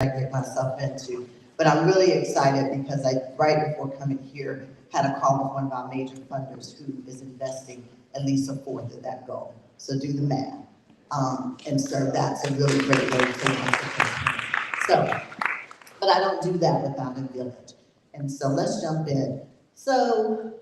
I get myself into. But I'm really excited because right before coming here, had a call with one of our major funders who is investing at least a fourth of that goal. So do the math. And so that's a really great way to take my. So, but I don't do that without a village. And so let's jump in. So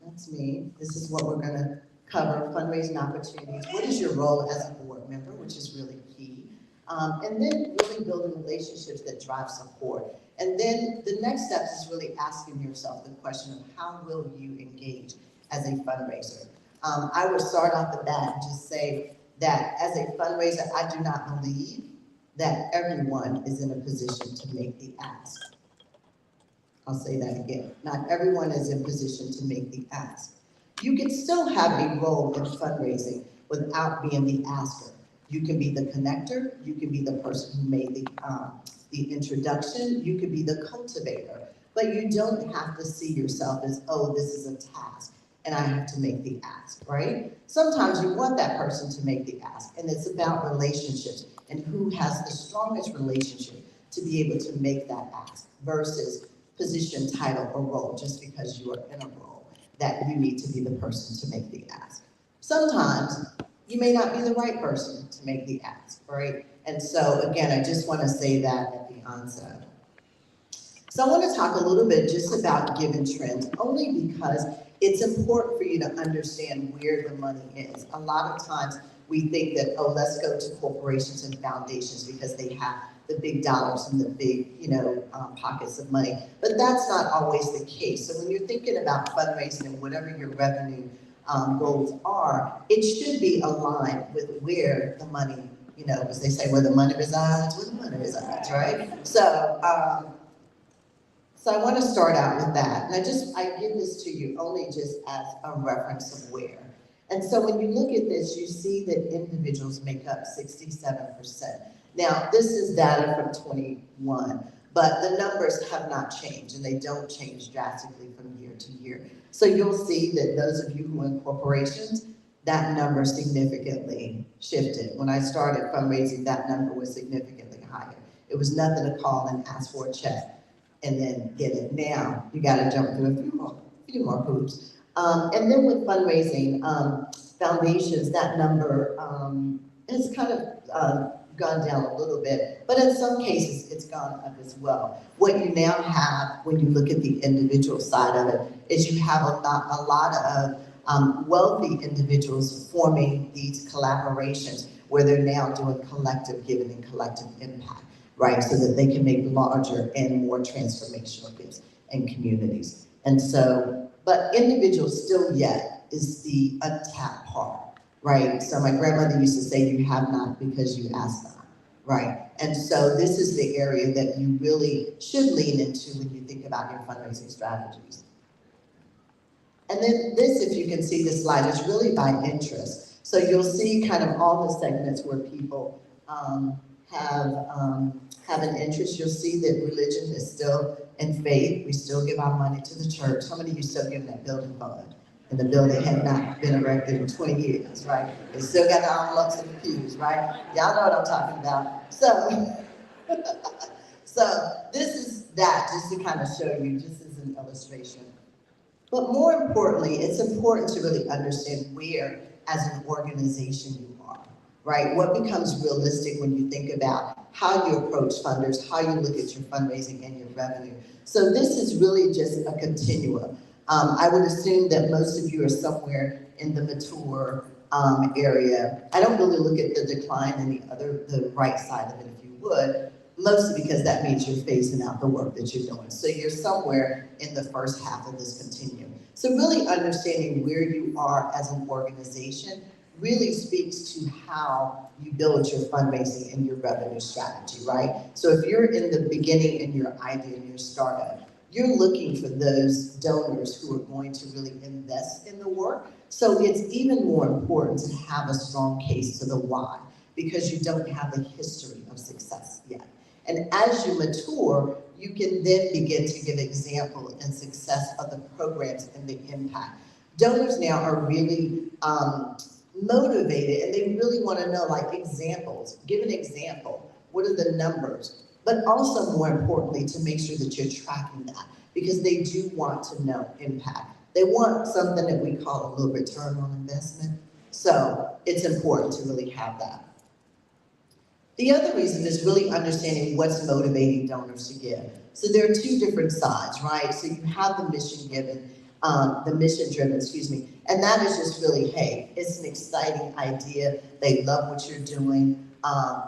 that's me. This is what we're going to cover, fundraising opportunities. What is your role as a board member, which is really key. And then really building relationships that drive support. And then the next step is really asking yourself the question of how will you engage as a fundraiser? I would start off the bat and just say that as a fundraiser, I do not believe that everyone is in a position to make the ask. I'll say that again. Not everyone is in position to make the ask. You can still have a role in fundraising without being the asker. You can be the connector. You can be the person who made the introduction. You could be the cultivator. But you don't have to see yourself as, oh, this is a task and I have to make the ask, right? Sometimes you want that person to make the ask, and it's about relationships and who has the strongest relationship to be able to make that ask versus position, title, or role, just because you are in a role that you need to be the person to make the ask. Sometimes you may not be the right person to make the ask, right? And so again, I just want to say that at the onset. So I want to talk a little bit just about given trends, only because it's important for you to understand where the money is. A lot of times we think that, oh, let's go to corporations and foundations because they have the big dollars and the big, pockets of money. But that's not always the case. So when you're thinking about fundraising and whatever your revenue goals are, it should be aligned with where the money, as they say, where the money resides, where the money resides, right? So I want to start out with that. And I give this to you only just as a reference of where. And so when you look at this, you see that individuals make up 67%. Now, this is data from 21, but the numbers have not changed, and they don't change drastically from year to year. So you'll see that those of you who are in corporations, that number significantly shifted. When I started fundraising, that number was significantly higher. It was nothing to call and ask for a check and then get it. Now, you gotta jump through a few more hoops. And then with fundraising, foundations, that number has kind of gone down a little bit, but in some cases it's gone up as well. What you now have when you look at the individual side of it is you have a lot of wealthy individuals forming these collaborations where they're now doing collective giving and collective impact, right? So that they can make larger and more transformational gifts in communities. And so, but individual still yet is the untapped part, right? So my grandmother used to say, you have not because you ask not, right? And so this is the area that you really should lean into when you think about your fundraising strategies. And then this, if you can see this slide, is really by interest. So you'll see kind of all the segments where people have an interest. You'll see that religion is still in faith. We still give our money to the church. How many of you still give that building fund? And the building had not been erected in 20 years, right? They still got the envelopes in the pews, right? Y'all know what I'm talking about. So this is that, just to kind of show you, just as an illustration. But more importantly, it's important to really understand where, as an organization, you are, right? What becomes realistic when you think about how you approach funders, how you look at your fundraising and your revenue. So this is really just a continuum. I would assume that most of you are somewhere in the mature area. I don't really look at the decline in the right side of it, if you would, mostly because that means you're phasing out the work that you're doing. So you're somewhere in the first half of this continuum. So really understanding where you are as an organization really speaks to how you build your fundraising and your revenue strategy, right? So if you're in the beginning in your idea and your startup, you're looking for those donors who are going to really invest in the work. So it's even more important to have a strong case to the why, because you don't have a history of success yet. And as you mature, you can then begin to give example and success of the programs and the impact. Donors now are really motivated, and they really want to know, like, examples. Give an example. What are the numbers? but also more importantly, to make sure that you're tracking that, because they do want to know impact. They want something that we call a little return on investment. So it's important to really have that. The other reason is really understanding what's motivating donors to give. So there are two different sides, right? So you have the mission driven, and that is just really, hey, it's an exciting idea. They love what you're doing.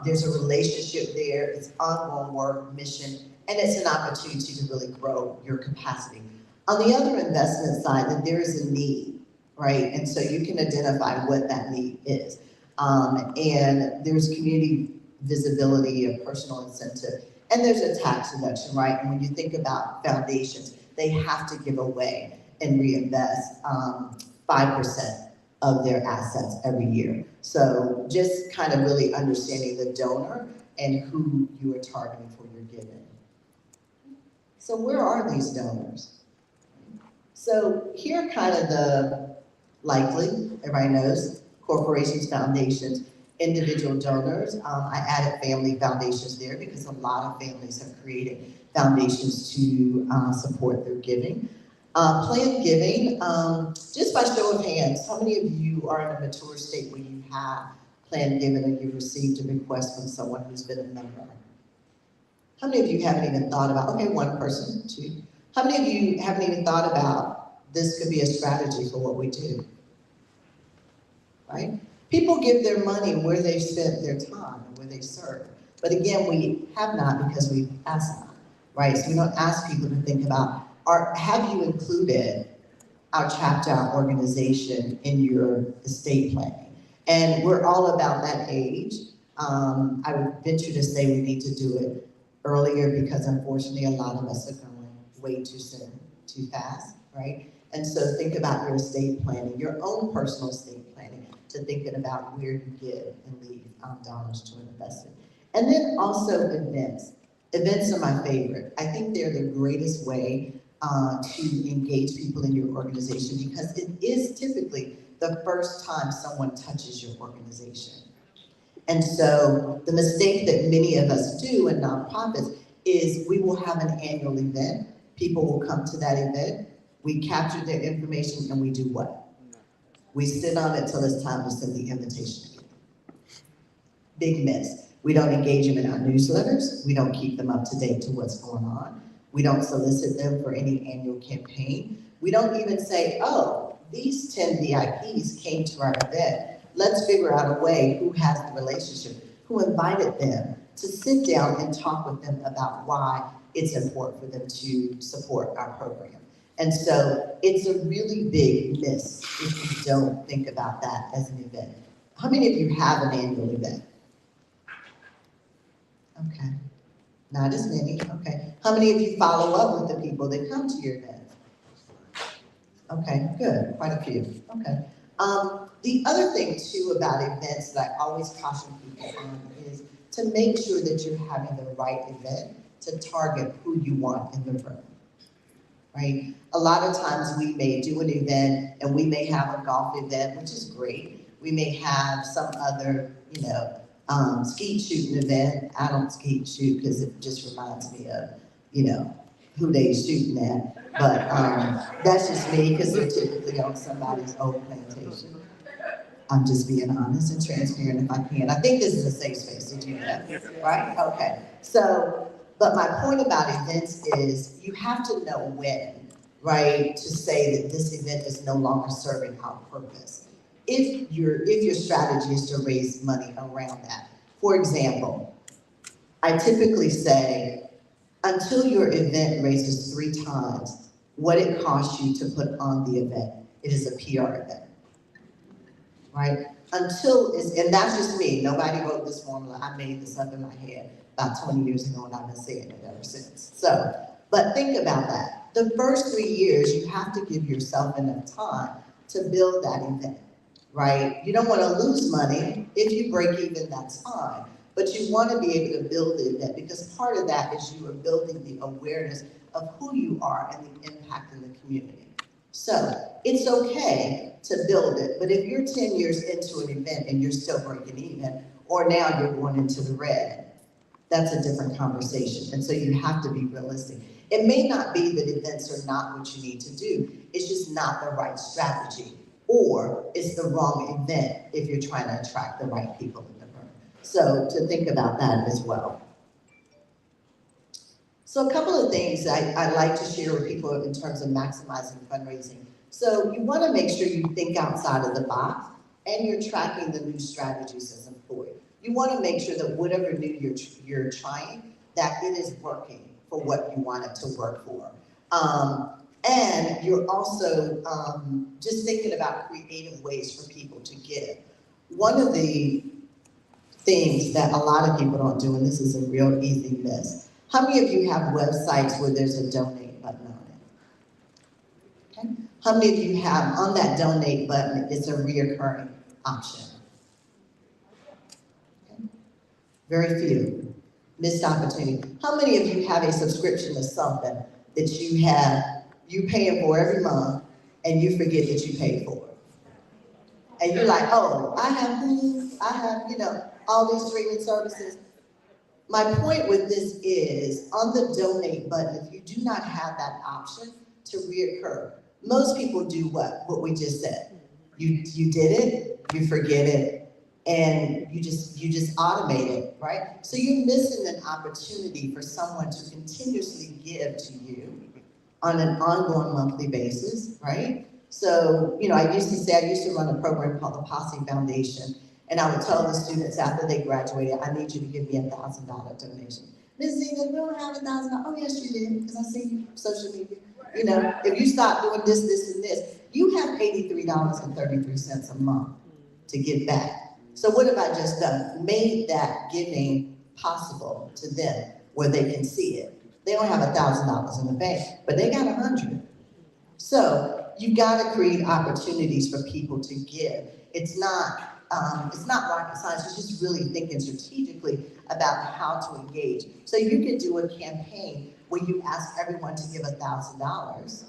There's a relationship there. It's ongoing work, mission, and it's an opportunity to really grow your capacity. On the other investment side, that there is a need, right? And so you can identify what that need is. And there's community visibility, a personal incentive, and there's a tax deduction, right? And when you think about foundations, they have to give away and reinvest 5% of their assets every year. So just kind of really understanding the donor and who you are targeting for your giving. So where are these donors? So here are kind of the likely, everybody knows, corporations, foundations, individual donors. I added family foundations there because a lot of families have created foundations to support their giving. Planned giving, just by show of hands, how many of you are in a mature state where you have planned giving and you've received a request from someone who's been a member? How many of you haven't even thought about, okay, one person, two. How many of you haven't even thought about this could be a strategy for what we do, right? People give their money where they've spent their time, where they serve. But again, we have not because we've asked not, right? So we don't ask people to think about, have you included our chapter, our organization in your estate planning? And we're all about that age. I would venture to say we need to do it earlier because unfortunately a lot of us are going way too soon, too fast, right? And so think about your estate planning, your own personal estate planning, to thinking about where you give and leave dollars to invest in. And then also events. Events are my favorite. I think they're the greatest way to engage people in your organization because it is typically the first time someone touches your organization. And so the mistake that many of us do in nonprofits is we will have an annual event. People will come to that event. We capture their information and we do what? We sit on it till it's time to send the invitation again. Big miss. We don't engage them in our newsletters. We don't keep them up to date to what's going on. We don't solicit them for any annual campaign. We don't even say, oh, these 10 VIPs came to our event. Let's figure out a way who has the relationship, who invited them to sit down and talk with them about why it's important for them to support our program. And so it's a really big miss if you don't think about that as an event. How many of you have an annual event? Okay, not as many, okay. How many of you follow up with the people that come to your event? Okay, good, quite a few, okay. The other thing too about events that I always caution people on is to make sure that you're having the right event to target who you want in the room. Right? A lot of times we may do an event and we may have a golf event, which is great. We may have some other, skeet shooting event. I don't skeet shoot because it just reminds me of, who they shooting at. But that's just me because they're typically on somebody's old plantation. I'm just being honest and transparent if I can. I think this is a safe space to do that, right? Okay. So, but my point about events is you have to know when, right, to say that this event is no longer serving our purpose. If your strategy is to raise money around that. For example, I typically say, until your event raises 3 times what it costs you to put on the event, it is a PR event, right? And that's just me. Nobody wrote this formula. I made this up in my head about 20 years ago, and I've been saying it ever since. So, but think about that. The first 3 years, you have to give yourself enough time to build that event, right? You don't want to lose money. If you break even, that's fine. But you want to be able to build the event because part of that is you are building the awareness of who you are and the impact in the community. So it's okay to build it, but if you're 10 years into an event and you're still breaking even, or now you're going into the red, that's a different conversation. And so you have to be realistic. It may not be that events are not what you need to do. It's just not the right strategy. Or it's the wrong event if you're trying to attract the right people in the room. So to think about that as well. So a couple of things I like to share with people in terms of maximizing fundraising. So you want to make sure you think outside of the box and you're tracking the new strategies as employed. You want to make sure that whatever new you're trying, that it is working for what you want it to work for. And you're also just thinking about creative ways for people to give. One of the things that a lot of people don't do, and this is a real easy miss. How many of you have websites where there's a donate button on it? Okay. How many of you have on that donate button, it's a reoccurring option? Okay. Very few. Missed opportunity. How many of you have a subscription to something that you paying for every month and you forget that you paid for it? And you're like, oh, I have Hulu, I have, all these streaming services. My point with this is, on the donate button, if you do not have that option to reoccur, most people do what we just said. You did it, you forget it, and you just automate it, right? So you're missing an opportunity for someone to continuously give to you on an ongoing monthly basis, right? So, I used to run a program called the Posse Foundation, and I would tell the students after they graduated, I need you to give me a $1,000 donation. Ms. Zena, we don't have $1,000. Oh, yes, you did, because I see you social media. If you stop doing this, this, and this, you have $83.33 a month to give back. So what have I just done? Made that giving possible to them where they can see it. They don't have $1,000 in the bank, but they got 100. So you've got to create opportunities for people to give. It's not rocket science. You're just really thinking strategically about how to engage. So you could do a campaign where you ask everyone to give $1,000,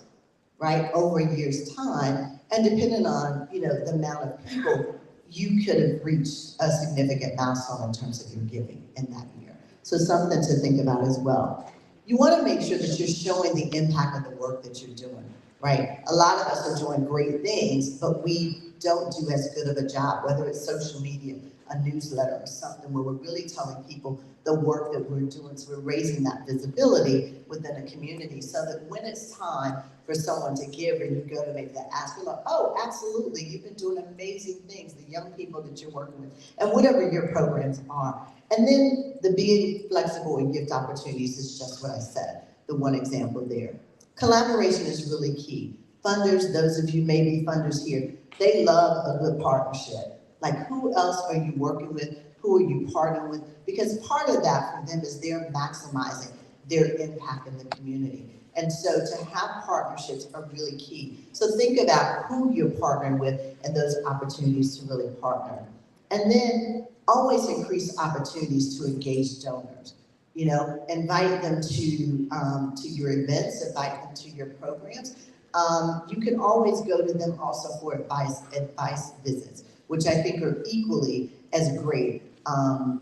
right, over a year's time, and depending on the amount of people, you could have reached a significant milestone in terms of your giving in that year. So something to think about as well. You want to make sure that you're showing the impact of the work that you're doing, right? A lot of us are doing great things, but we don't do as good of a job, whether it's social media, a newsletter, or something where we're really telling people the work that we're doing. So we're raising that visibility within a community so that when it's time for someone to give and you go to make that ask, you're like, oh, absolutely, you've been doing amazing things, the young people that you're working with, and whatever your programs are. And then the being flexible and gift opportunities is just what I said, the one example there. Collaboration is really key. Funders, those of you maybe funders here, they love a good partnership. Like, who else are you working with? Who are you partnering with? Because part of that for them is they're maximizing their impact in the community. And so to have partnerships are really key. So think about who you're partnering with and those opportunities to really partner. And then always increase opportunities to engage donors. Invite them to your events, invite them to your programs. You can always go to them also for advice visits, which I think are equally as great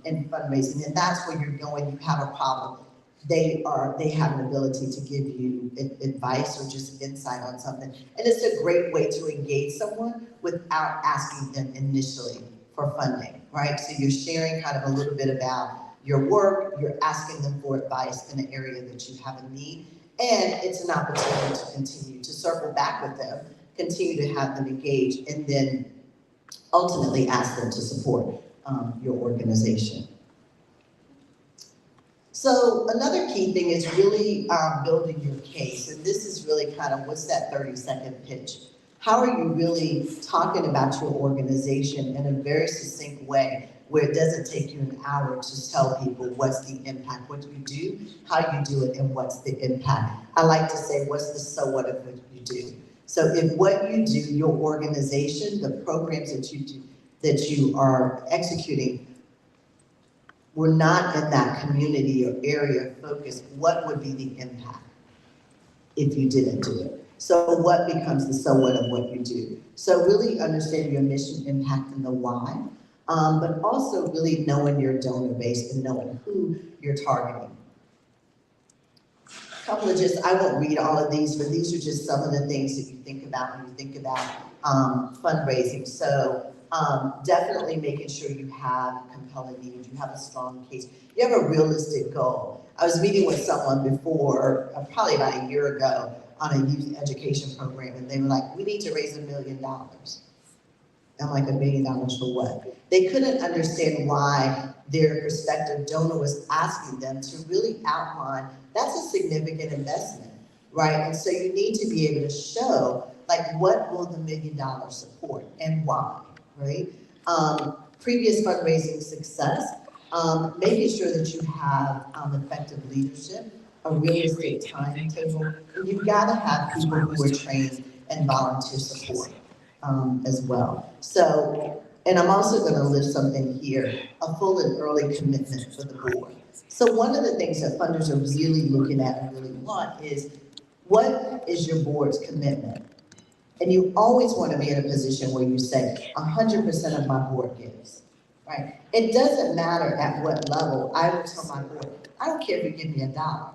in fundraising. And that's where you're going, you have a problem. They have an ability to give you advice or just insight on something. And it's a great way to engage someone without asking them initially for funding, right? So you're sharing kind of a little bit about your work, you're asking them for advice in an area that you have a need, and it's an opportunity to continue to circle back with them, continue to have them engage, and then ultimately ask them to support your organization. So another key thing is really building your case, and this is really kind of what's that 30-second pitch? How are you really talking about your organization in a very succinct way where it doesn't take you an hour to tell people what's the impact, what you do, how you do it, and what's the impact. I like to say, what's the so what of what you do? So if what you do, your organization, the programs that you do, that you are executing, were not in that community or area of focus, what would be the impact if you didn't do it? So what becomes the so what of what you do? So really understand your mission, impact, and the why. but also really knowing your donor base and knowing who you're targeting. A couple of I won't read all of these, but these are just some of the things that you think about when you think about fundraising. So definitely making sure you have compelling needs, you have a strong case, you have a realistic goal. I was meeting with someone before, probably about a year ago, on a youth education program, and they were like, we need to raise $1 million. I'm like, $1 million for what? They couldn't understand why their prospective donor was asking them to really outline, that's a significant investment, right? And so you need to be able to show, like, what will the $1 million support and why, right? Previous fundraising success, making sure that you have effective leadership, a realistic timetable, and you've got to have people who are trained and volunteer support as well. So, and I'm also going to list something here, a full and early commitment for the board. So one of the things that funders are really looking at and really want is, what is your board's commitment? And you always want to be in a position where you say, 100% of my board gives, right? It doesn't matter at what level. I will tell my board, I don't care if you give me $1.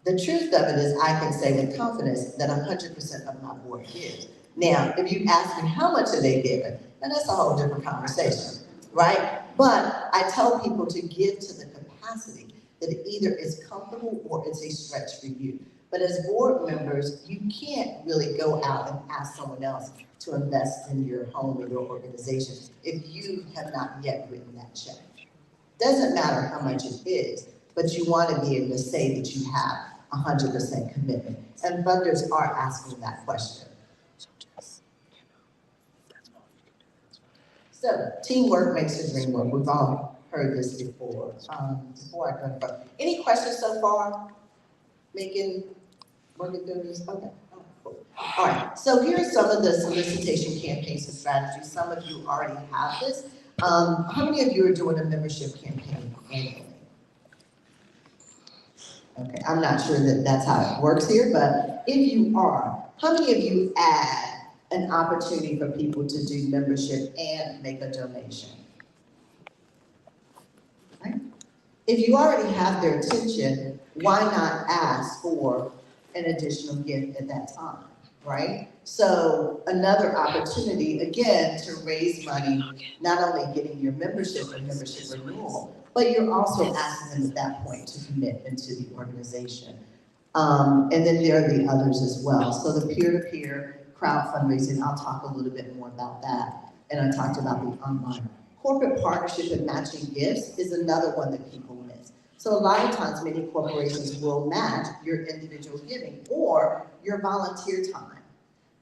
The truth of it is I can say with confidence that 100% of my board gives. Now, if you ask me how much are they giving, then that's a whole different conversation, right? But I tell people to give to the capacity that it either is comfortable or it's a stretch for you. But as board members, you can't really go out and ask someone else to invest in your home or your organization if you have not yet written that check. Doesn't matter how much it is, but you want to be able to say that you have 100% commitment. And funders are asking that question. So, teamwork makes the dream work. We've all heard this before. Before I go further. Any questions so far? Working through this? Okay. Oh, cool. All right. So here are some of the solicitation campaigns and strategies. Some of you already have this. How many of you are doing a membership campaign annually? Okay, I'm not sure that that's how it works here, but if you are, how many of you add an opportunity for people to do membership and make a donation? Right? If you already have their attention, why not ask for an additional gift at that time, right? So another opportunity, again, to raise money, not only getting your membership and membership renewal, but you're also asking them at that point to commit into the organization. And then there are the others as well. So the peer-to-peer crowd fundraising, I'll talk a little bit more about that. And I talked about the online. Corporate partnership and matching gifts is another one that people miss. So a lot of times, many corporations will match your individual giving or your volunteer time.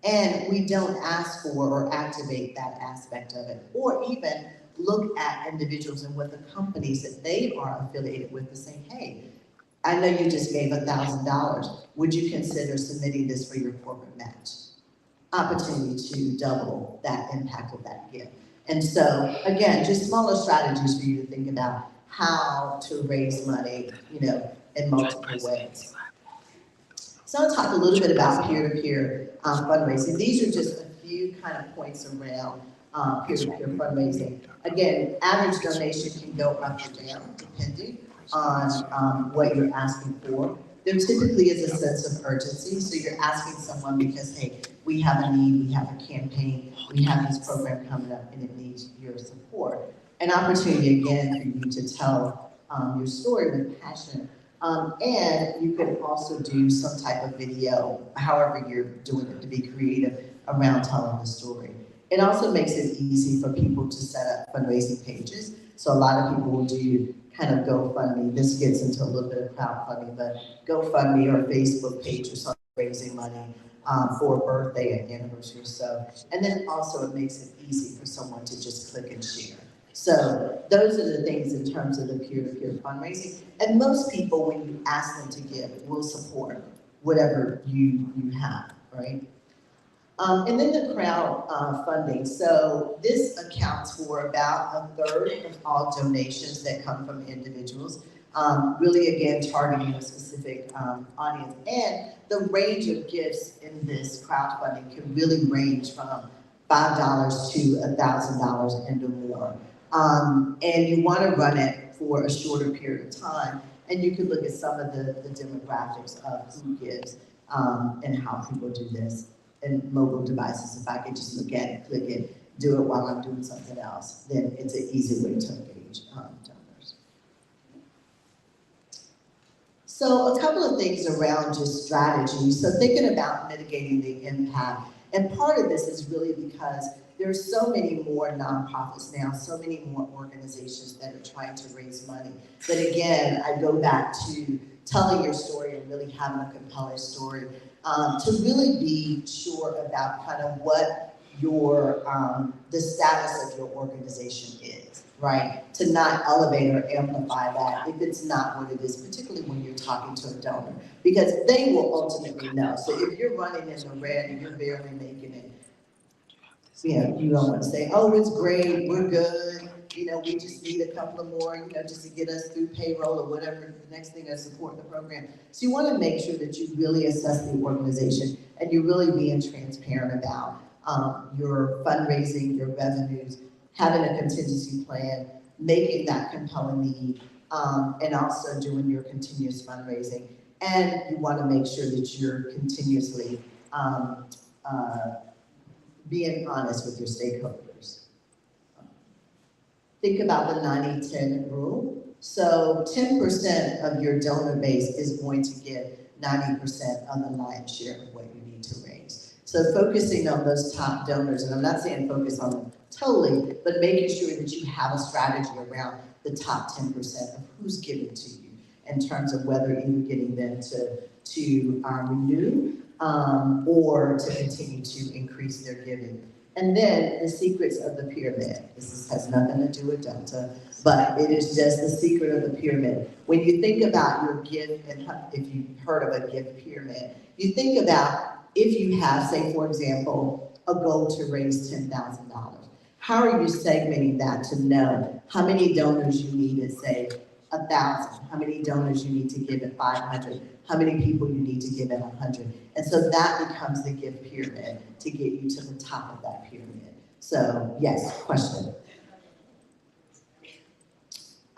And we don't ask for or activate that aspect of it, or even look at individuals and what the companies that they are affiliated with to say, hey, I know you just gave $1,000. Would you consider submitting this for your corporate match? Opportunity to double that impact of that gift. And so, again, just smaller strategies for you to think about how to raise money, in multiple ways. So I'll talk a little bit about peer-to-peer fundraising. These are just a few kind of points around peer-to-peer fundraising. Again, average donation can go up or down depending on what you're asking for. There typically is a sense of urgency, so you're asking someone because, hey, we have a need, we have a campaign, we have this program coming up and it needs your support. An opportunity, again, for you to tell your story with passion. And you could also do some type of video, however you're doing it, to be creative around telling the story. It also makes it easy for people to set up fundraising pages. So a lot of people will do kind of GoFundMe. This gets into a little bit of crowdfunding, but GoFundMe or Facebook page or something, raising money for a birthday and anniversary. So, and then also it makes it easy for someone to just click and share. So those are the things in terms of the peer-to-peer fundraising. And most people, when you ask them to give, will support whatever you have, right? And then the crowd funding. So this accounts for about 1/3 of all donations that come from individuals. Really, again, targeting a specific audience. And the range of gifts in this crowdfunding can really range from $5 to $1,000 and or more. And you want to run it for a shorter period of time. And you could look at some of the demographics of who gives and how people do this and mobile devices. If I could just look at it, click it, do it while I'm doing something else, then it's an easy way to engage donors. So a couple of things around just strategy. So thinking about mitigating the impact. And part of this is really because there's so many more nonprofits now, so many more organizations that are trying to raise money. But again, I go back to telling your story and really having a compelling story to really be sure about kind of what your the status of your organization is, right? To not elevate or amplify that if it's not what it is, particularly when you're talking to a donor, because they will ultimately know. So if you're running in the red and you're barely making it, you don't want to say, oh, it's great, we're good, we just need a couple of more, just to get us through payroll or whatever, the next thing is support the program. So you want to make sure that you really assess the organization and you're really being transparent about your fundraising, your revenues, having a contingency plan, making that compelling need, and also doing your continuous fundraising. And you want to make sure that you're continuously being honest with your stakeholders. Think about the 90-10 rule. So 10% of your donor base is going to get 90% of the lion's share of what you need to raise. So focusing on those top donors, and I'm not saying focus on them totally, but making sure that you have a strategy around the top 10% of who's giving to you in terms of whether you're getting them to renew or to continue to increase their giving. And then the secrets of the pyramid. This has nothing to do with Delta, but it is just the secret of the pyramid. When you think about your gift, and if you've heard of a gift pyramid, you think about if you have, say, for example, a goal to raise $10,000. How are you segmenting that to know how many donors you need at, say, 1,000, how many donors you need to give at 500, how many people you need to give at 100. And so that becomes the gift pyramid to get you to the top of that pyramid. So yes, question.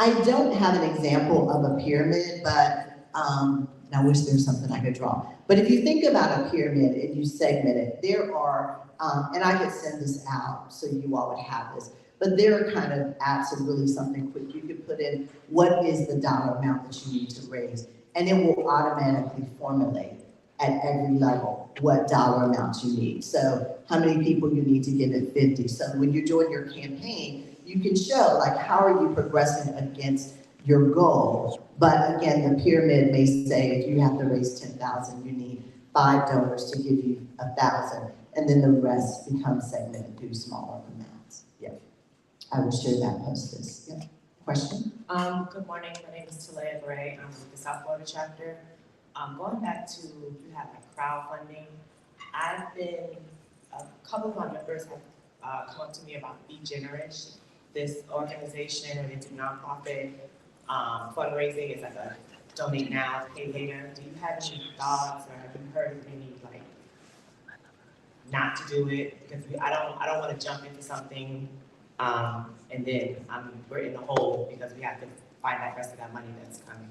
I don't have an example of a pyramid, but I wish there was something I could draw. But if you think about a pyramid and you segment it, there are, and I could send this out so you all would have this, but there are kind of apps and really something quick. You could put in what is the dollar amount that you need to raise, and it will automatically formulate at every level what dollar amount you need. So how many people you need to give at 50. So when you're doing your campaign, you can show like how are you progressing against your goal. But again, the pyramid may say if you have to raise 10,000, you need 5 donors to give you 1,000, and then the rest becomes segmented through smaller amounts. Yeah. I will share that post this. Yeah. Question? Good morning. My name is Talaya Gray. I'm with the South Florida chapter. Going back to you have like crowdfunding. A couple of my members have come up to me about Be Generous. This organization, or they do nonprofit fundraising. It's like a donate now, pay later. Do you have any thoughts, or have you heard of any like not to do it? Because I don't want to jump into something and then we're in the hole because we have to find that rest of that money that's coming.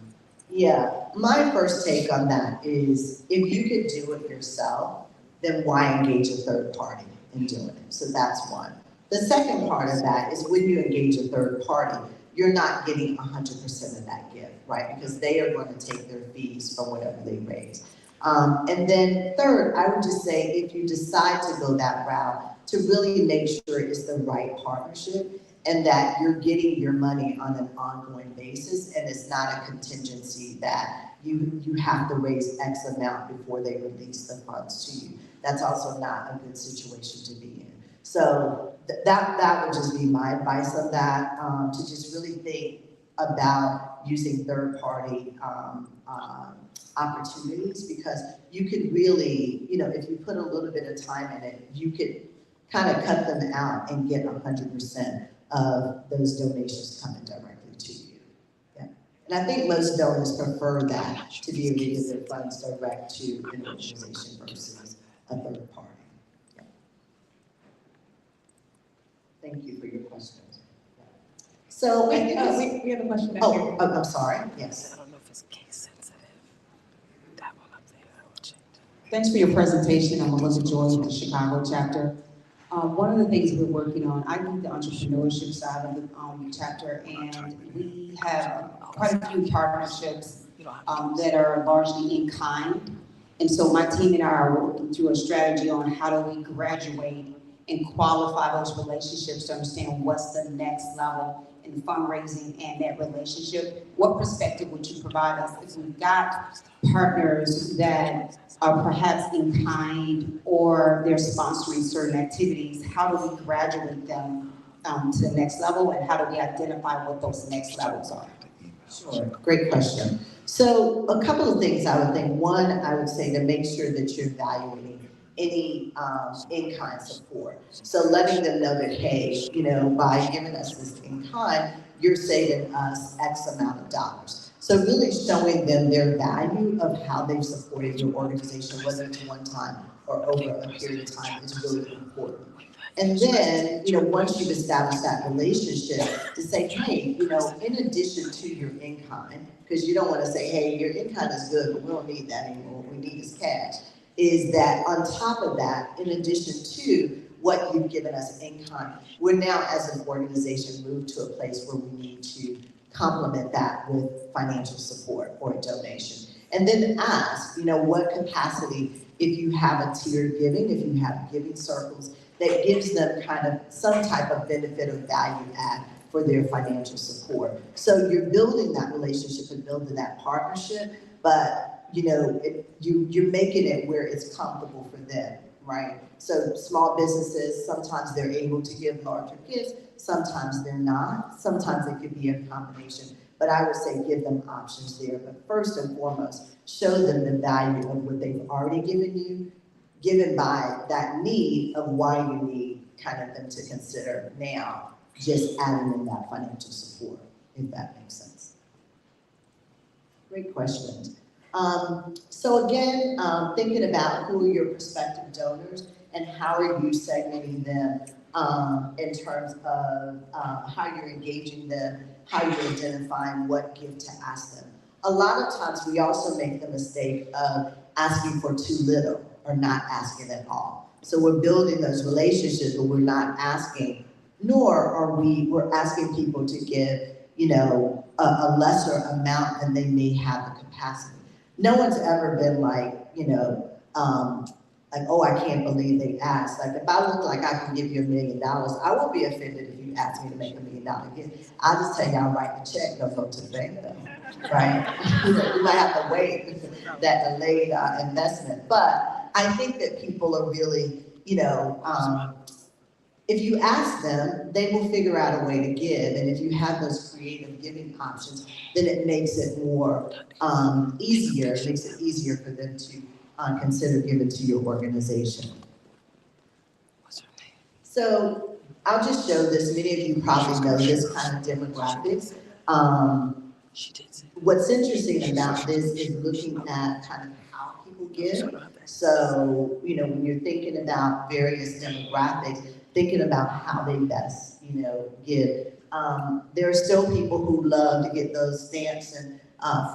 Yeah, my first take on that is if you could do it yourself, then why engage a third party in doing it? So that's one. The second part of that is when you engage a third party, you're not getting 100% of that gift, right? Because they are going to take their fees from whatever they raise. And then third, I would just say if you decide to go that route, to really make sure it's the right partnership and that you're getting your money on an ongoing basis and it's not a contingency that you have to raise X amount before they release the funds to you. That's also not a good situation to be in. So that would just be my advice on that, to just really think about using third-party opportunities, because you could really, if you put a little bit of time in it, you could kind of cut them out and get 100% of those donations coming directly to you. Yeah. And I think most donors prefer that, to be able to get their funds direct to an organization versus a third party. Yeah. Thank you for your questions. So, I Wait, think it's- we have a question back here. oh, I'm sorry, yes. I don't know if it's case sensitive. That one up there, I will change. Thanks for your presentation. I'm Melissa Joy with the Chicago chapter. One of the things we're working on, I lead the entrepreneurship side of the chapter, and we have quite a few partnerships You don't have to. that are largely in kind. And so my team and I are working through a strategy on how do we graduate and qualify those relationships to understand what's the next level in fundraising and that relationship. What perspective would you provide us if we've got partners that are perhaps in kind or they're sponsoring certain activities? How do we graduate them to the next level, and how do we identify what those next levels are? Sure, great question. So a couple of things I would think. One, I would say to make sure that you're evaluating any in-kind support. So letting them know that, hey, you know, by giving us this in-kind, you're saving us X amount of dollars. So really showing them their value of how they've supported your organization, whether it's one time or over a period of time, is really important. And then, you know, once you've established that relationship, to say, hey, you know, in addition to your in-kind, because you don't want to say, hey, your in-kind is good, but we don't need that anymore, what we need is cash, is that on top of that, in addition to what you've given us in-kind, we're now as an organization moved to a place where we need to complement that with financial support or a donation. And then ask, you know, what capacity, if you have a tiered giving, if you have giving circles, that gives them kind of some type of benefit or value add for their financial support. So you're building that relationship and building that partnership, but you know, you're making it where it's comfortable for them, right? So small businesses, sometimes they're able to give larger gifts, sometimes they're not, sometimes it could be a combination. But I would say give them options there. But first and foremost, show them the value of what they've already given you, given by that need of why you need kind of them to consider now just adding in that financial support, if that makes sense. Great question. So again, thinking about who are your prospective donors and how are you segmenting them in terms of how you're engaging them, how you're identifying what gift to ask them. A lot of times we also make the mistake of asking for too little or not asking at all. So we're building those relationships, but we're not asking, nor are we're asking people to give, you know, a lesser amount than they may have the capacity. No one's ever been like, you know, like, oh, I can't believe they asked. Like, if I look like I can give you $1 million, I won't be offended if you ask me to make $1 million. I'll just tell you, I'll write the check, they'll go to the bank, right? You might have to wait that delayed investment. But I think that people are really, you know, if you ask them, they will figure out a way to give. And if you have those creative giving options, then it makes it more easier. It makes it easier for them to consider giving to your organization. What's her name? So I'll just show this. Many of you probably know this kind of demographics. She did say. What's interesting about this is looking at kind of how people give. So, you know, when you're thinking about various demographics, thinking about how they best, you know, give. There are still people who love to get those stamps and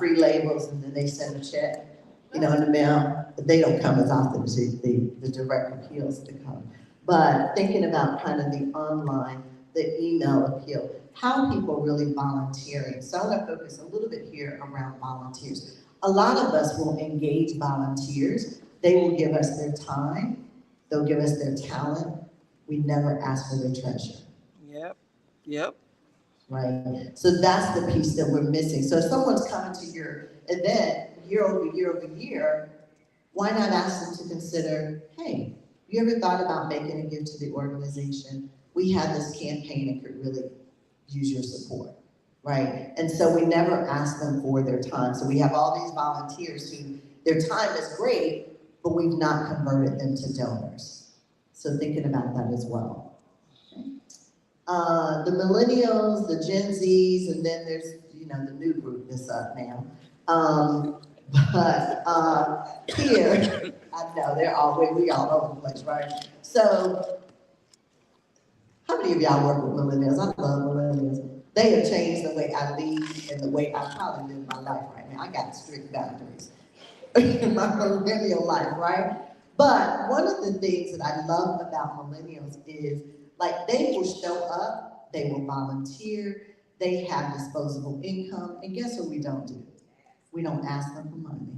free labels, and then they send a check, you know, in the mail. They don't come as often as the direct appeals to come. But thinking about kind of the online, the email appeal, how people really volunteering. So I want to focus a little bit here around volunteers. A lot of us will engage volunteers. They will give us their time. They'll give us their talent. We never ask for their treasure. Yep. Right? So that's the piece that we're missing. So if someone's coming to your event year over year, why not ask them to consider, hey, you ever thought about making a gift to the organization? We have this campaign and could really use your support, right? And so we never ask them for their time. So we have all these volunteers who their time is great, but we've not converted them to donors. So thinking about that as well. Okay. The millennials, the Gen Zs, and then there's, you know, the new group that's up now. Here, I know they're all, we all over the place, right? So, how many of y'all work with millennials? I love millennials. They have changed the way I lead and the way I probably live my life right now. I got strict boundaries in my millennial life, right? But one of the things that I love about millennials is like they will show up, they will volunteer, they have disposable income, and guess what we don't do? We don't ask them for money,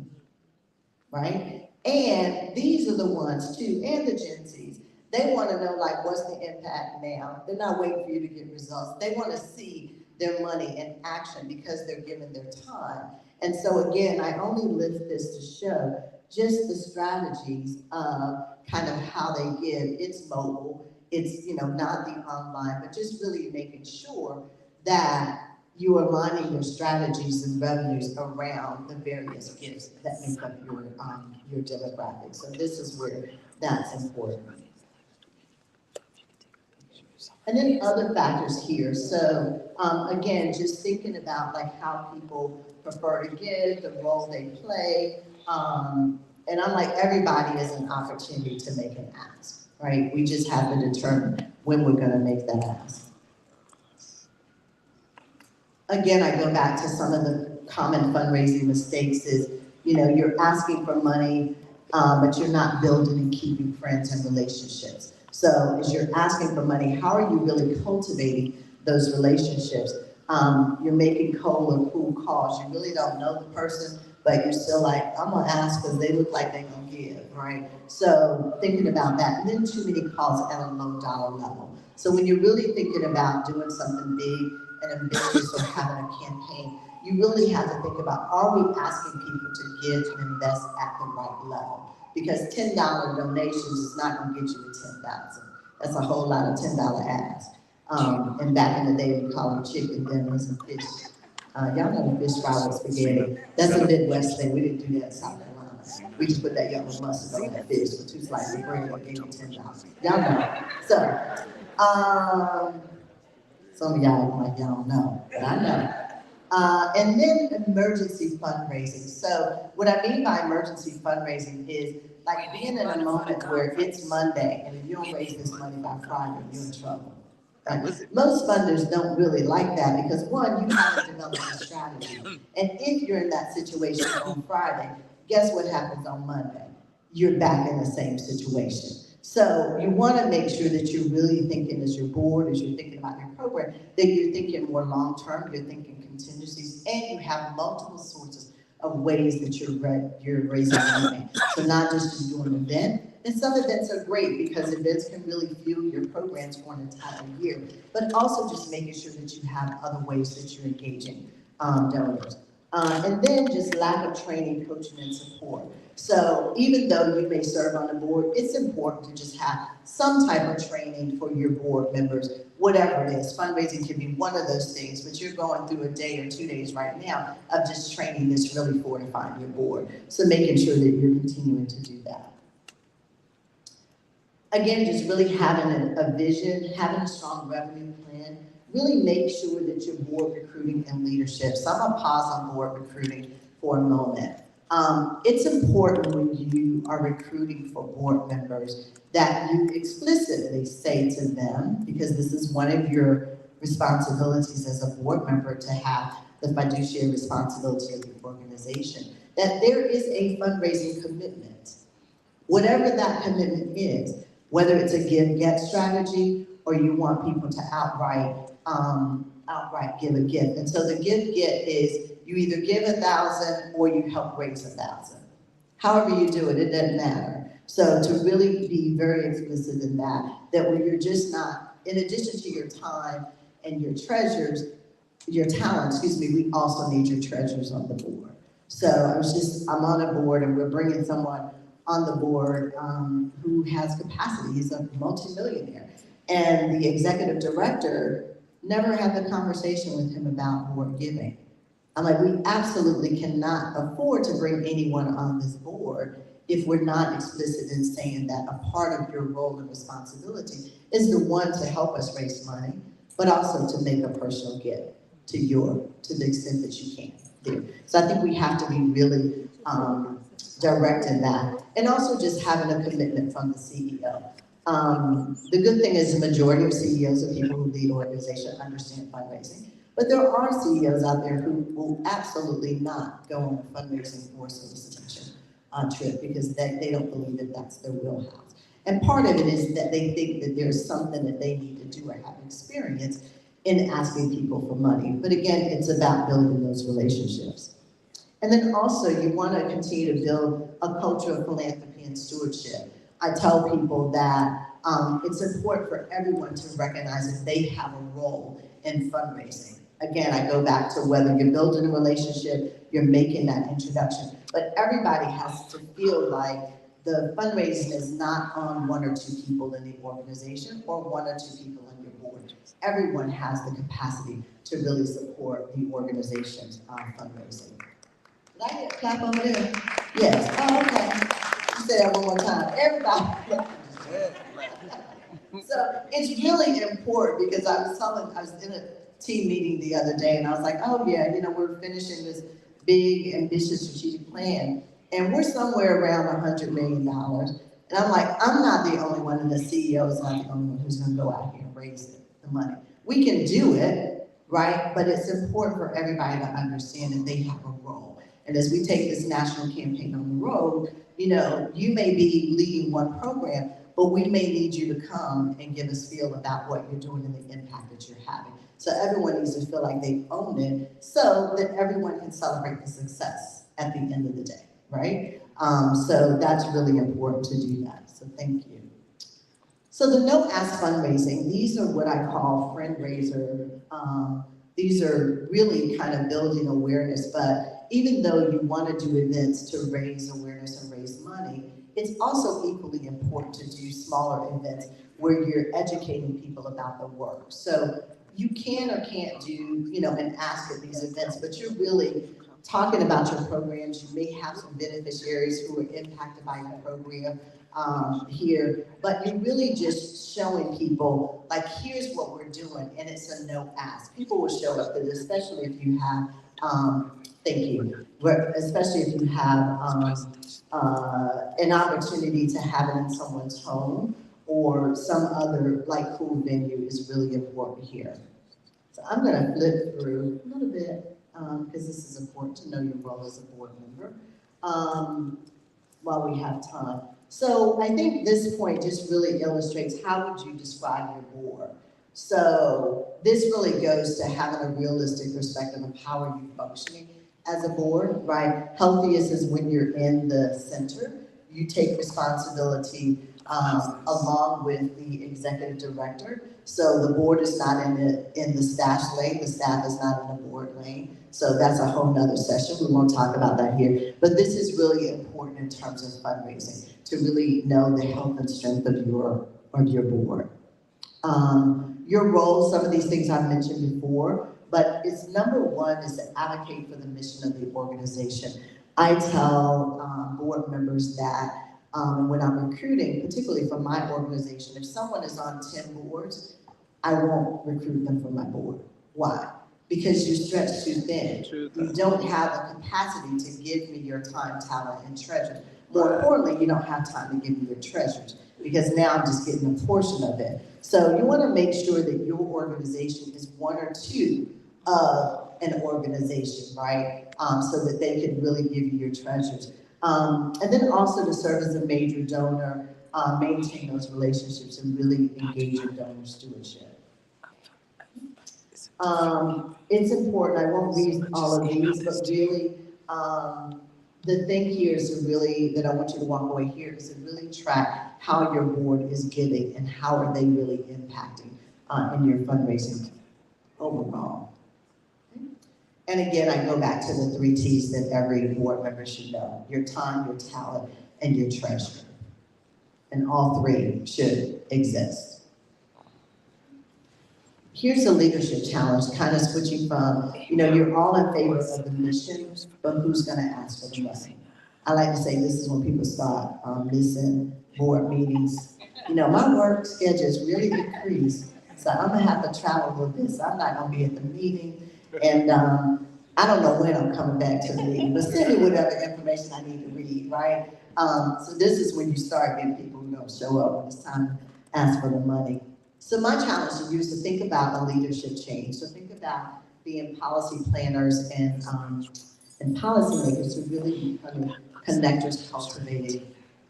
right? And these are the ones too, and the Gen Zs. They want to know like what's the impact now. They're not waiting for you to get results. They want to see their money in action because they're given their time. And so again, I only lift this to show just the strategies of kind of how they give. It's mobile, it's not the online, but just really making sure that you are aligning your strategies and revenues around the various gifts that make up your demographic. So this is where that's important. And then other factors here. So again, just thinking about like how people prefer to give, the role they play. And I'm like, everybody is an opportunity to make an ask, right? We just have to determine when we're gonna make that ask. Again, I go back to some of the common fundraising mistakes is, you're asking for money, but you're not building and keeping friends and relationships. So as you're asking for money, how are you really cultivating those relationships? You're making cold or cool calls. You really don't know the person, but you're still like, I'm gonna ask because they look like they're gonna give, right? So thinking about that, and then too many calls at a low dollar level. So when you're really thinking about doing something big and ambitious or having a campaign, you really have to think about, are we asking people to give and invest at the right level? Because $10 donations is not gonna get you to 10,000. That's a whole lot of $10 ask. And back in the day, we call them chicken dinners and fish. Y'all know the fish fry with spaghetti. That's a Midwest thing. We didn't do that in South Carolina. We just put that yellow mustard on that fish with 2 slices of bread and gave you $10. Y'all know. So, some of y'all like y'all don't know, but I know. And then emergency fundraising. So what I mean by emergency fundraising is like being in a moment where it's Monday and if you don't raise this money by Friday, you're in trouble. Right? Most funders don't really like that because one, you haven't developed a strategy. And if you're in that situation on Friday, guess what happens on Monday? You're back in the same situation. So you want to make sure that you're really thinking as your board, as you're thinking about your program, that you're thinking more long-term, you're thinking contingencies, and you have multiple sources of ways that you're raising money. So not just you doing an event, and some events are great because events can really fuel your programs for an entire year, but also just making sure that you have other ways that you're engaging donors. And then just lack of training, coaching, and support. So even though you may serve on the board, it's important to just have some type of training for your board members, whatever it is. Fundraising can be one of those things, but you're going through a day or 2 days right now of just training that's really fortifying your board. So making sure that you're continuing to do that. Again, just really having a vision, having a strong revenue plan, really make sure that your board recruiting and leadership. So I'm gonna pause on board recruiting for a moment. It's important when you are recruiting for board members that you explicitly say to them, because this is one of your responsibilities as a board member to have the fiduciary responsibility of the organization, that there is a fundraising commitment. Whatever that commitment is, whether it's a give-get strategy or you want people to outright give a gift. And so the give-get is you either give 1,000 or you help raise 1,000. However you do it, it doesn't matter. So to really be very explicit in that when you're just not, in addition to your time and your talent, we also need your treasures on the board. So I'm on a board and we're bringing someone on the board who has capacity. He's a multimillionaire. And the executive director never had the conversation with him about board giving. I'm like, we absolutely cannot afford to bring anyone on this board if we're not explicit in saying that a part of your role and responsibility is the one to help us raise money, but also to make a personal gift to the extent that you can do. So I think we have to be really direct in that. And also just having a commitment from the CEO. The good thing is the majority of CEOs and people who lead organizations understand fundraising. But there are CEOs out there who will absolutely not go on a fundraising or solicitation trip because they don't believe that that's their wheelhouse. And part of it is that they think that there's something that they need to do or have experience in asking people for money. But again, it's about building those relationships. And then also, you want to continue to build a culture of philanthropy and stewardship. I tell people that it's important for everyone to recognize that they have a role in fundraising. Again, I go back to whether you're building a relationship, you're making that introduction, but everybody has to feel like the fundraising is not on one or two people in the organization or one or two people on your board. Everyone has the capacity to really support the organization's fundraising. Did I get a clap over there? Yes. Oh, okay. You say that one more time. Everybody. So it's really important because I was in a team meeting the other day and I was like, oh yeah, we're finishing this big, ambitious strategic plan and we're somewhere around $100 million. And I'm like, I'm not the only one and the CEO is not the only one who's gonna go out here and raise the money. We can do it, right? But it's important for everybody to understand that they have a role. And as we take this national campaign on the road, you may be leading one program, but we may need you to come and give us feel about what you're doing and the impact that you're having. So everyone needs to feel like they own it so that everyone can celebrate the success at the end of the day, right? So that's really important to do that. So thank you. So the No Ask fundraising, these are what I call friend raiser. These are really kind of building awareness, but even though you want to do events to raise awareness and raise money, it's also equally important to do smaller events where you're educating people about the work. So you can or can't do, an ask at these events, but you're really talking about your programs. You may have some beneficiaries who are impacted by your program here, but you're really just showing people, like, here's what we're doing, and it's a no ask. People will show up for this, especially if you have, thank you, especially if you have an opportunity to have it in someone's home or some other cool venue is really important here. So I'm gonna flip through a little bit because this is important to know your role as a board member while we have time. So I think this point just really illustrates how would you describe your board. So this really goes to having a realistic perspective of how are you functioning as a board, right? Healthiest is when you're in the center. You take responsibility along with the executive director. So the board is not in the staff lane, the staff is not in the board lane. So that's a whole nother session. We won't talk about that here. But this is really important in terms of fundraising, to really know the health and strength of your board. Your role, some of these things I've mentioned before, but it's number one is to advocate for the mission of the organization. I tell board members that when I'm recruiting, particularly for my organization, if someone is on 10 boards, I won't recruit them for my board. Why? Because you're stretched too thin. You don't have the capacity to give me your time, talent, and treasures. More importantly, you don't have time to give me your treasures because now I'm just getting a portion of it. So you want to make sure that your organization is one or two of an organization, right? So that they can really give you your treasures. And then also to serve as a major donor, maintain those relationships and really engage in donor stewardship. It's important, I won't read all of these, but really, the thing here is to really, that I want you to walk away here, is to really track how your board is giving and how are they really impacting in your fundraising overall. And again, I go back to the 3 T's that every board member should know: your time, your talent, and your treasure. And all 3 should exist. Here's a leadership challenge, kind of switching from, you're all in favor of the mission, but who's gonna ask for the money? I like to say this is when people start missing board meetings. My work schedule is really increased, so I'm gonna have to travel with this. I'm not gonna be at the meeting, and I don't know when I'm coming back to the meeting, but send me whatever information I need to read, right? So this is when you start getting people who don't show up when it's time to ask for the money. So my challenge to you is to think about a leadership change. So think about being policy planners and policymakers to really become connectors,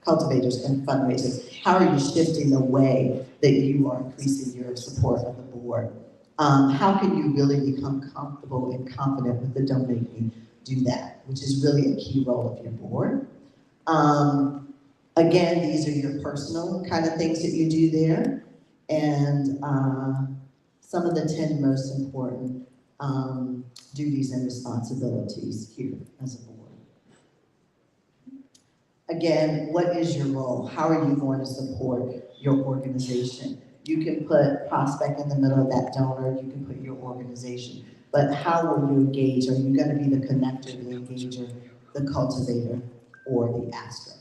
cultivators and fundraisers. How are you shifting the way that you are increasing your support of the board? How can you really become comfortable and confident with the donate me? Do that, which is really a key role of your board. Again, these are your personal kind of things that you do there. And some of the 10 most important duties and responsibilities here as a board. Again, what is your role? How are you going to support your organization? You can put prospect in the middle of that donor, you can put your organization, but how will you engage? Are you gonna be the connector, the engager, the cultivator, or the asker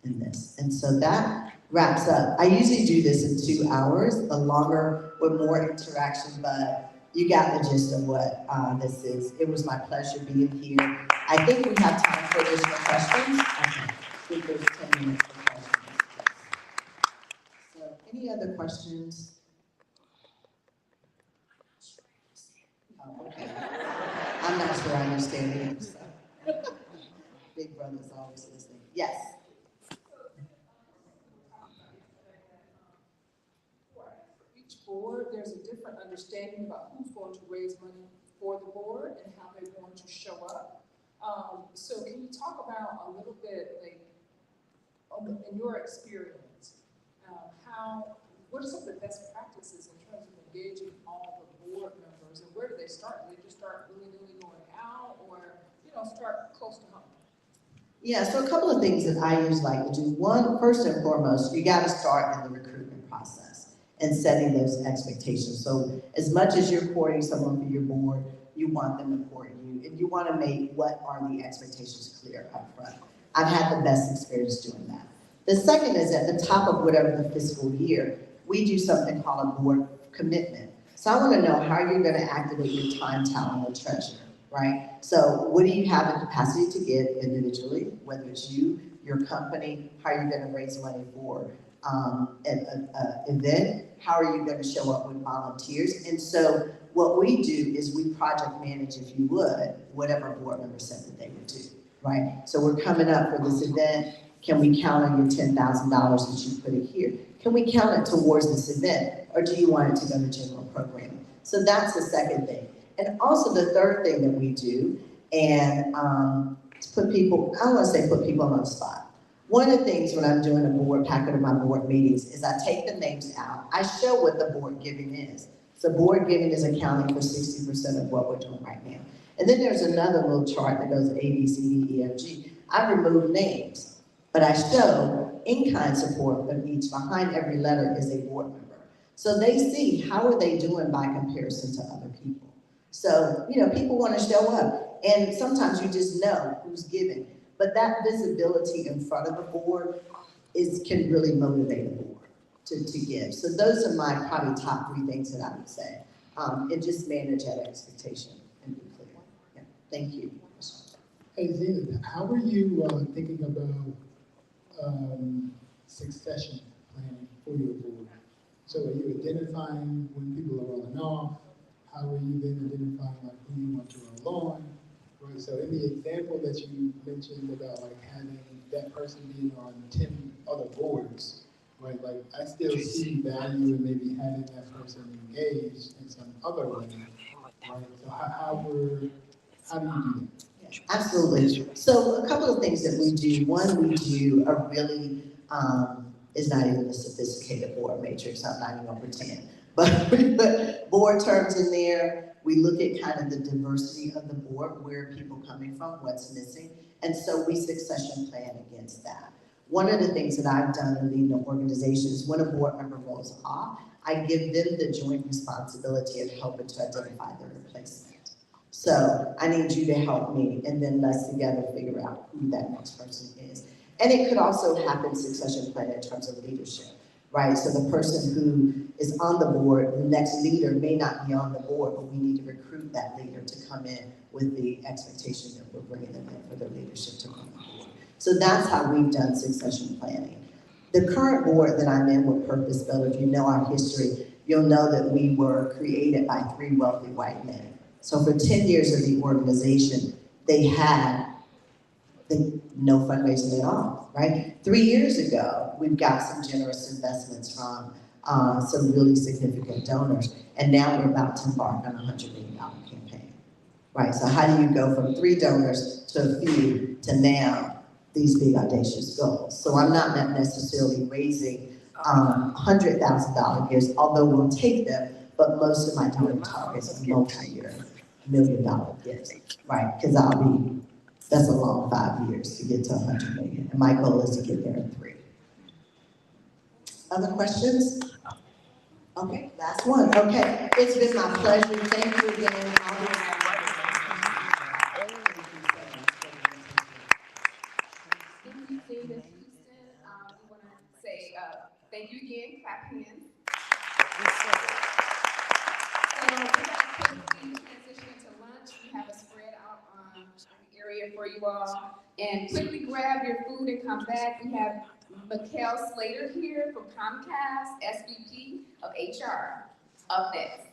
in this? And so that wraps up. I usually do this in 2 hours, the longer with more interaction, but you got the gist of what this is. It was my pleasure being here. I think we have time for additional questions. Okay. I think there's 10 minutes for questions. So any other questions? Oh, okay. I'm not sure I understand either, so. Big brother's always listening. Yes. Each board, there's a different understanding about who's going to raise money for the board and how they're going to show up. So can you talk about a little bit, like, in your experience, what are some of the best practices in terms of engaging all the board members, and where do they start? Do they just start willy-nilly going out, or, start close to home? Yeah, so a couple of things that I usually like to do. One, first and foremost, you gotta start in the recruitment process and setting those expectations. So as much as you're courting someone for your board, you want them to court you, and you wanna make what are the expectations clear up front. I've had the best experience doing that. The second is at the top of whatever the fiscal year, we do something called a board commitment. So I wanna know how you're gonna activate your time, talent, and treasure, right? So what do you have the capacity to give individually, whether it's you, your company, how you're gonna raise money for an event, how are you gonna show up with volunteers? And so what we do is we project manage, if you would, whatever board member said that they would do, right? So we're coming up for this event, can we count on your $10,000 that you put it here? Can we count it towards this event, or do you want it to go to general programming? So that's the second thing. And also the third thing that we do, and to put people, I don't wanna say put people on the spot. One of the things when I'm doing a board packet of my board meetings is I take the names out. I show what the board giving is. So board giving is accounting for 60% of what we're doing right now. And then there's another little chart that goes A, B, C, D, E, F, G. I remove names, but I show in-kind support of each. Behind every letter is a board member. So they see how are they doing by comparison to other people. So, people wanna show up, and sometimes you just know who's giving. But that visibility in front of the board can really motivate a board to give. So those are my probably top 3 things that I would say. And just manage that expectation and be clear. Yeah. Thank you. Hey Zena, how are you thinking about succession planning for your board? So are you identifying when people are rolling off? How are you then identifying like who you want to roll on? Right. So in the example that you mentioned about like having that person being on 10 other boards, right? Like I still see value in maybe having that person engaged in some other way. Right. So how do you do that? Yeah, absolutely. So a couple of things that we do. One, we do a really, is not even a sophisticated board matrix, I'm not even gonna pretend. But we put board terms in there. We look at kind of the diversity of the board, where are people coming from, what's missing. And so we succession plan against that. One of the things that I've done in leading an organization is when a board member rolls off, I give them the joint responsibility of helping to identify their replacement. So I need you to help me, and then let's together figure out who that next person is. And it could also happen succession plan in terms of leadership, right? So the person who is on the board, the next leader may not be on the board, but we need to recruit that leader to come in with the expectation that we're bringing them in for their leadership to come on board. So that's how we've done succession planning. The current board that I'm in with Purpose Build, if you know our history, you'll know that we were created by 3 wealthy white men. So for 10 years of the organization, they had no fundraising at all, right? 3 years ago, we've got some generous investments from some really significant donors, and now we're about to embark on a $100 million campaign, right? So how do you go from 3 donors to a few to now these big audacious goals? So I'm not necessarily raising $100,000 gifts, although we'll take them, but most of my donor targets are multi-year $1 million gifts, right? Because that's a long 5 years to get to 100 million, and my goal is to get there in 3. Other questions? Okay, last one. Okay, it's been my pleasure. Thank you again. Thank you, Jada Houston. We want to say thank you again, clap hands. So we're going to quickly transition to lunch. We have a spread out on the area for you all. And quickly grab your food and come back. We have Mikkel Slater here from Comcast, SVP of HR, up next.